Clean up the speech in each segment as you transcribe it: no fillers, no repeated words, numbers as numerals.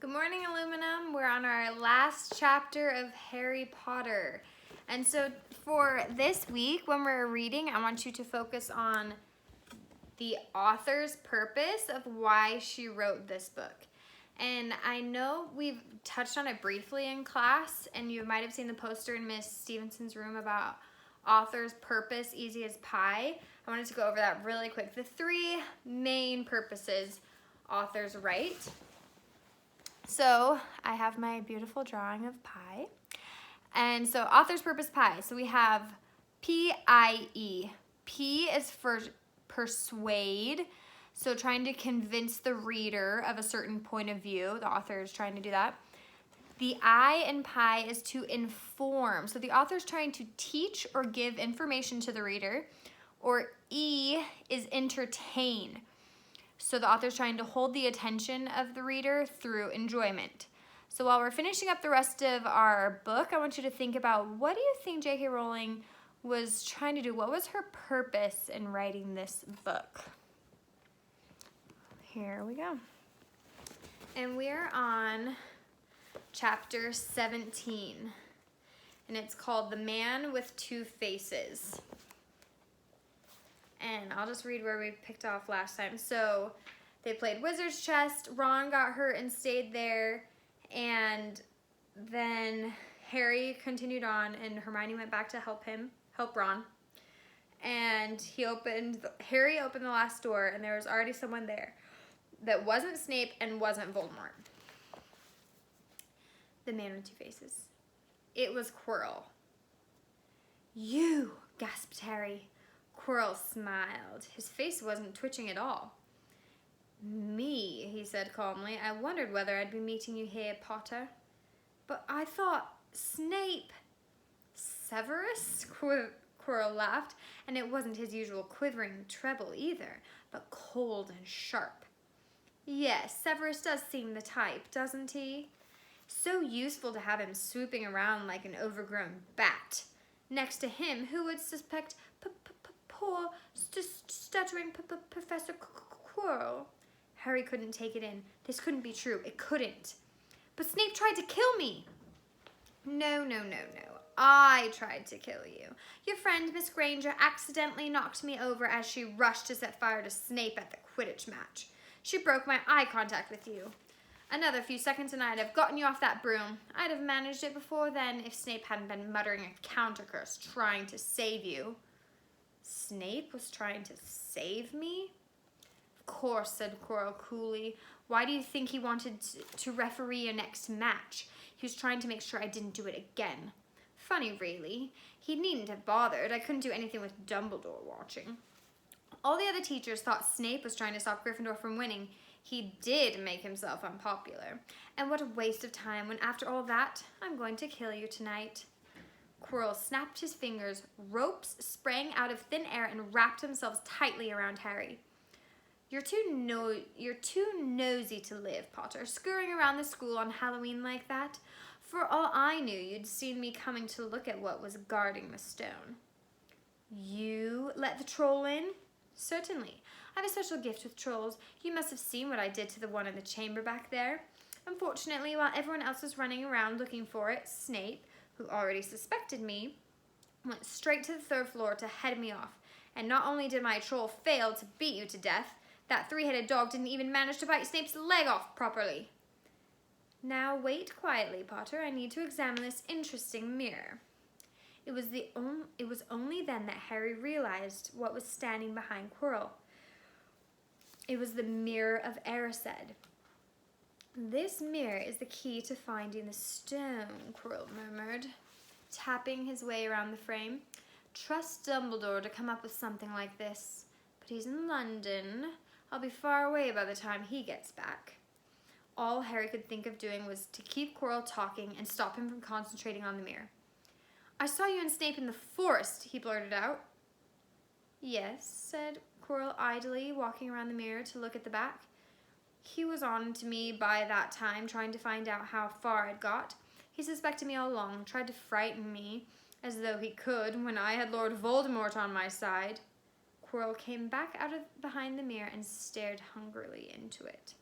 Good morning, Aluminum. We're on our last chapter of Harry Potter. And so for this week, when we're reading, I want you to focus on the author's purpose of why she wrote this book. And I know we've touched on it briefly in class, and you might have seen the poster in Miss Stevenson's room about author's purpose, easy as pie. I wanted to go over that really quick. The three main purposes authors write. So I have my beautiful drawing of pie. And so author's purpose pie. So we have P-I-E. P is for persuade. So trying to convince the reader of a certain point of view. The author is trying to do that. The I in pie is to inform. So the author is trying to teach or give information to the reader. Or E is entertain. So the author's trying to hold the attention of the reader through enjoyment. So while we're finishing up the rest of our book, I want you to think about, what do you think J.K. Rowling was trying to do? What was her purpose in writing this book? Here we go. And we're on chapter 17. And it's called The Man with Two Faces. And I'll just read where we picked off last time. So they played Wizard's Chess. Ron got hurt and stayed there. And then Harry continued on, and Hermione went back to help Ron. And Harry opened the last door, and there was already someone there that wasn't Snape and wasn't Voldemort. The Man with Two Faces. It was Quirrell. "You," gasped Harry. Quirrell smiled. His face wasn't twitching at all. "Me," he said calmly. "I wondered whether I'd be meeting you here, Potter. But I thought Snape..." "Severus?" Quirrell laughed, and it wasn't his usual quivering treble either, but cold and sharp. "Yes, Severus does seem the type, doesn't he? So useful to have him swooping around like an overgrown bat. Next to him, who would suspect poor, stuttering Professor Quirrell?" Harry couldn't take it in. This couldn't be true. It couldn't. "But Snape tried to kill me." No. I tried to kill you. Your friend, Miss Granger, accidentally knocked me over as she rushed to set fire to Snape at the Quidditch match. She broke my eye contact with you. Another few seconds and I'd have gotten you off that broom. I'd have managed it before then if Snape hadn't been muttering a counter curse trying to save you." "Snape was trying to save me?" "Of course," said Quirrell coolly. "Why do you think he wanted to referee your next match? He was trying to make sure I didn't do it again. Funny, really. He needn't have bothered. I couldn't do anything with Dumbledore watching. All the other teachers thought Snape was trying to stop Gryffindor from winning. He did make himself unpopular. And what a waste of time when, after all that, I'm going to kill you tonight." Quirrell snapped his fingers. Ropes sprang out of thin air and wrapped themselves tightly around Harry. You're too nosy to live, Potter, scurrying around the school on Halloween like that. For all I knew, you'd seen me coming to look at what was guarding the stone." "You let the troll in?" "Certainly. I have a special gift with trolls. You must have seen what I did to the one in the chamber back there. Unfortunately, while everyone else was running around looking for it, Snape, who already suspected me, went straight to the third floor to head me off. And not only did my troll fail to beat you to death, that three-headed dog didn't even manage to bite Snape's leg off properly." "Now wait quietly, Potter. I need to examine this interesting mirror." It was only then that Harry realized what was standing behind Quirrell. It was the Mirror of Erised. "This mirror is the key to finding the stone," Quirrell murmured, tapping his way around the frame. "Trust Dumbledore to come up with something like this. But he's in London. I'll be far away by the time he gets back." All Harry could think of doing was to keep Quirrell talking and stop him from concentrating on the mirror. "I saw you and Snape in the forest," he blurted out. "Yes," said Quirrell idly, walking around the mirror to look at the back. "He was on to me by that time, trying to find out how far I'd got. He suspected me all along, tried to frighten me, as though he could, when I had Lord Voldemort on my side." Quirrell came back out of behind the mirror and stared hungrily into it.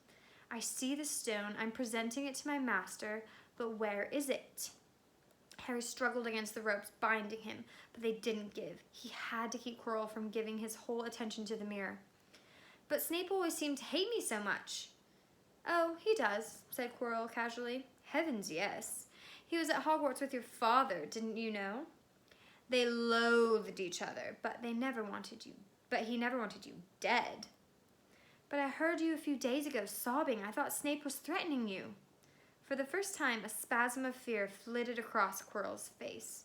I see the stone. I'm presenting it to my master, but where is it? Harry struggled against the ropes binding him, but they didn't give. He had to keep Quirrell from giving his whole attention to the mirror. But Snape always seemed to hate me so much. Oh, he does, said Quirrell casually. Heavens, yes. He was at Hogwarts with your father, didn't you know? They loathed each other, but he never wanted you dead. But I heard you a few days ago sobbing. I thought Snape was threatening you. For the first time, a spasm of fear flitted across Quirrell's face.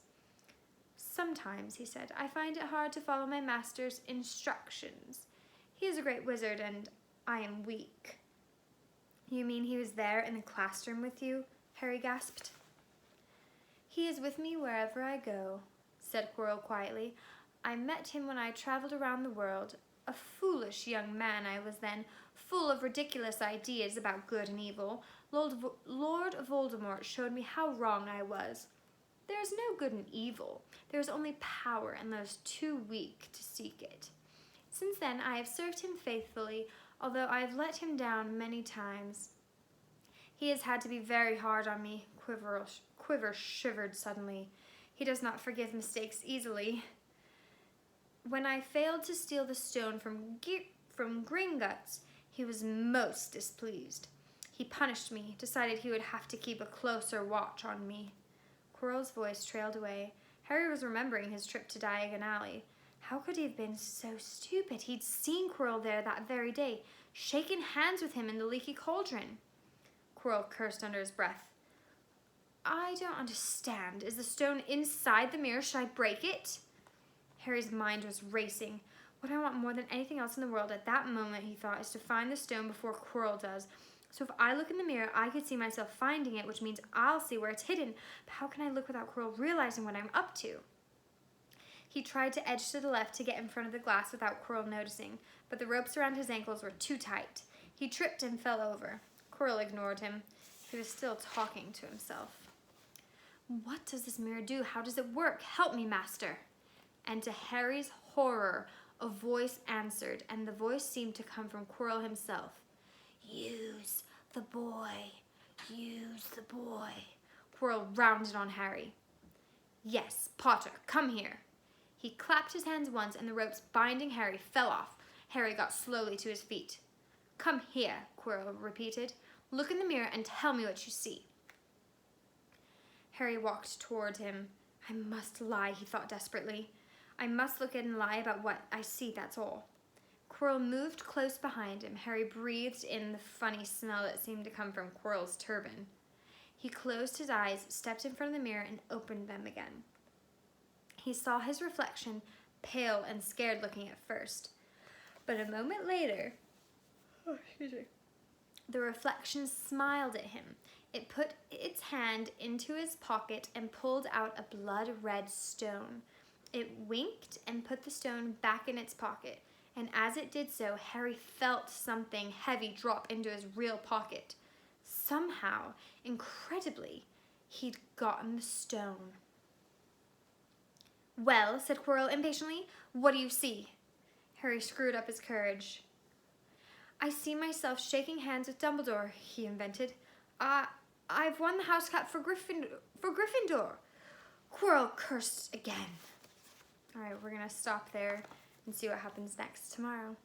Sometimes, he said, I find it hard to follow my master's instructions. He is a great wizard, and I am weak. You mean he was there in the classroom with you? Harry gasped. He is with me wherever I go, said Quirrell quietly. I met him when I traveled around the world. A foolish young man I was then, full of ridiculous ideas about good and evil. Lord Voldemort showed me how wrong I was. There is no good and evil. There is only power, and those too weak to seek it. Since then, I have served him faithfully, although I have let him down many times. He has had to be very hard on me. Quiver shivered suddenly. He does not forgive mistakes easily. When I failed to steal the stone from Gringotts, he was most displeased. He punished me, decided he would have to keep a closer watch on me. Quirrell's voice trailed away. Harry was remembering his trip to Diagon Alley. How could he have been so stupid? He'd seen Quirrell there that very day, shaken hands with him in the leaky cauldron. Quirrell cursed under his breath. I don't understand. Is the stone inside the mirror? Should I break it? Harry's mind was racing. What I want more than anything else in the world at that moment, he thought, is to find the stone before Quirrell does. So if I look in the mirror, I could see myself finding it, which means I'll see where it's hidden. But how can I look without Quirrell realizing what I'm up to? He tried to edge to the left to get in front of the glass without Quirrell noticing, but the ropes around his ankles were too tight. He tripped and fell over. Quirrell ignored him. He was still talking to himself. What does this mirror do? How does it work? Help me, master. And to Harry's horror, a voice answered, and the voice seemed to come from Quirrell himself. Use the boy. Use the boy. Quirrell rounded on Harry. Yes, Potter, come here. He clapped his hands once, and the ropes binding Harry fell off. Harry got slowly to his feet. Come here, Quirrell repeated. Look in the mirror and tell me what you see. Harry walked toward him. I must lie, he thought desperately. I must look in and lie about what I see, that's all. Quirrell moved close behind him. Harry breathed in the funny smell that seemed to come from Quirrell's turban. He closed his eyes, stepped in front of the mirror, and opened them again. He saw his reflection, pale and scared looking at first. But a moment later, the reflection smiled at him. It put its hand into his pocket and pulled out a blood-red stone. It winked and put the stone back in its pocket, and as it did so, Harry felt something heavy drop into his real pocket. Somehow, incredibly, he'd gotten the stone. Well, said Quirrell impatiently, what do you see? Harry screwed up his courage. I see myself shaking hands with Dumbledore, he invented. I've won the house cat for Gryffindor. Quirrell cursed again. All right, we're going to stop there and see what happens next tomorrow.